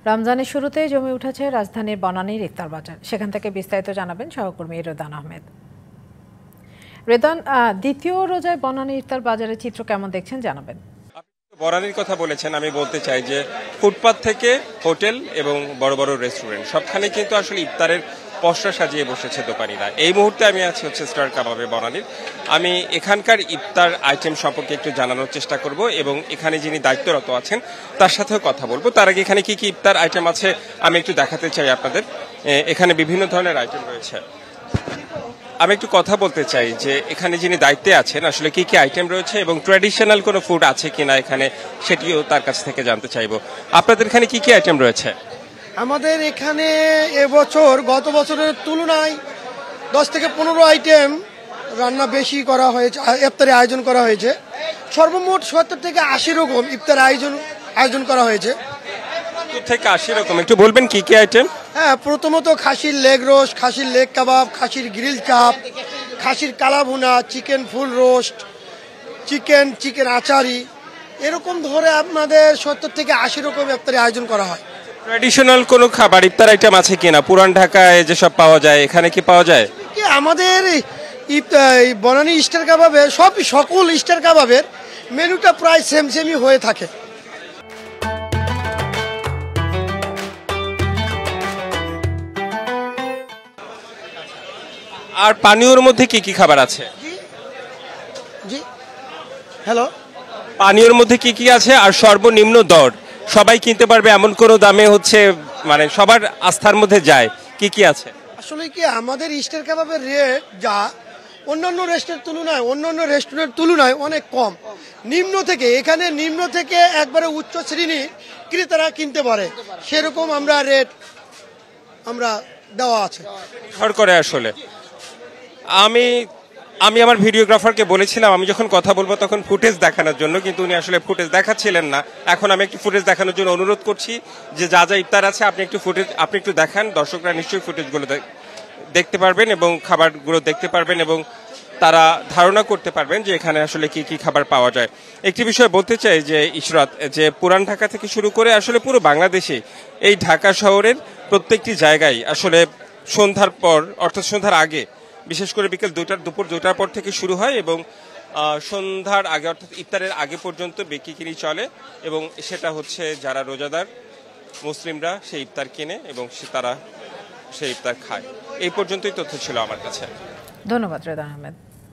রমজানের শুরুতেই জমে উঠেছে রাজধানীর বনানীর ইফতার বাজার। সেখান থেকে বিস্তারিত জানাবেন সহকর্মী রেদান আহমেদ। রেদান, দ্বিতীয় রোজায় বনানী ইফতার বাজারের চিত্র কেমন দেখছেন জানাবেন। বনানীর কথা বলেছেন, আমি বলতে চাই যে ফুটপাত থেকে হোটেল এবং বড় বড় রেস্টুরেন্ট সবখানে কিন্তু আসলে ইফতারের পসরা সাজিয়ে বসেছে দোকানিরা। এই মুহূর্তে আমি আছি হচ্ছে স্টার কাবাবে বনানীর। আমি এখানকার ইফতার আইটেম সম্পর্কে একটু জানানোর চেষ্টা করব এবং এখানে যিনি দায়িত্বরত আছেন তার সাথেও কথা বলবো। তার আগে এখানে কি কি ইফতার আইটেম আছে আমি একটু দেখাতে চাই আপনাদের। এখানে বিভিন্ন ধরনের আইটেম রয়েছে। আমি একটু কথা বলতে চাই যে এখানে যিনি দায়িত্বে আছেন আসলে কি কি আইটেম রয়েছে এবং ট্র্যাডিশনাল কোনো ফুড আছে কিনা এখানে, সেটিও তার কাছ থেকে জানতে চাইবো। আপনাদের এখানে কি কি আইটেম রয়েছে? আমাদের এখানে এবছর গত বছরের তুলনায় 10 থেকে 15 আইটেম রান্না বেশি করা হয়েছে, ইফতারে আয়োজন করা হয়েছে। সর্বমোট 70 থেকে 80 রকম ইফতার আয়োজন করা হয়েছে। 70 থেকে 80 রকম, একটু বলবেন কি কি আইটেম? হ্যাঁ, প্রথমত খাসির লেগ রোস্ট, খাসির লেগ কাবাব, খাসির গ্রিল চাপ, খাসির কালাভুনা, চিকেন ফুল রোস্ট, চিকেন আচারি, এরকম ধরে আপনাদের 70 থেকে 80 রকম ইফতারে আয়োজন করা হয়। ট্র্যাডিশনাল কোনো খাবার ইফতার আইটেম আছে কিনা? পুরান ঢাকায় যেসব পাওয়া যায় এখানে কি পাওয়া যায়? আমাদের বনানী স্টার কাবাবে সকল স্টার কাবাবের মেনুটা প্রায় সেমই হয়ে থাকে। আর পানীয়র মধ্যে কি কি খাবার আছে? জি, হ্যালো, পানীয়র মধ্যে কি কি আছে আর সর্বনিম্ন দর সবাই কিনতে পারবে এমন কোনো দামে হচ্ছে, মানে সবার আস্থার মধ্যে যায়, কি কি আছে? আসলে কি আমাদের স্টার কাবাবের রেট যা অন্যান্য রেস্টুরেন্টের তুলনায় অনেক কম। নিম্ন থেকে একবারে উচ্চ শ্রেণীর ক্রেতারা কিনতে পারে, সেরকম রেট আমরা দেওয়া আছে। করে আসলে আমি আমার ভিডিওগ্রাফারকে বলেছিলাম আমি যখন কথা বলবো তখন ফুটেজ দেখানোর জন্য, কিন্তু উনি আসলে ফুটেজ দেখাচ্ছিলেন না। এখন আমি একটু ফুটেজ দেখানোর জন্য অনুরোধ করছি যে যা যা ইফতার আছে আপনি একটু দেখান। দর্শকরা নিশ্চয়ই ফুটেজগুলো দেখতে পারবেন এবং খাবারগুলো দেখতে পারবেন এবং তারা ধারণা করতে পারবেন যে এখানে আসলে কি কি খাবার পাওয়া যায়। একটি বিষয় বলতে চাই যে ইশরাত, যে পুরান ঢাকা থেকে শুরু করে আসলে পুরো বাংলাদেশে এই ঢাকা শহরের প্রত্যেকটি জায়গায় আসলে সন্ধ্যার পর, অর্থাৎ সন্ধ্যার আগে, বিশেষ করে বিকেল দুপুর 2টার পর থেকে শুরু হয় এবং সন্ধ্যার আগে অর্থাৎ ইফতারের আগে পর্যন্ত বিক্রি চলে এবং সেটা হচ্ছে যারা রোজাদার মুসলিমরা সেই ইফতার কিনে এবং তারা সেই ইফতার খায়। এই পর্যন্তই তথ্য ছিল আমার কাছে। ধন্যবাদ রেদান আহমেদ।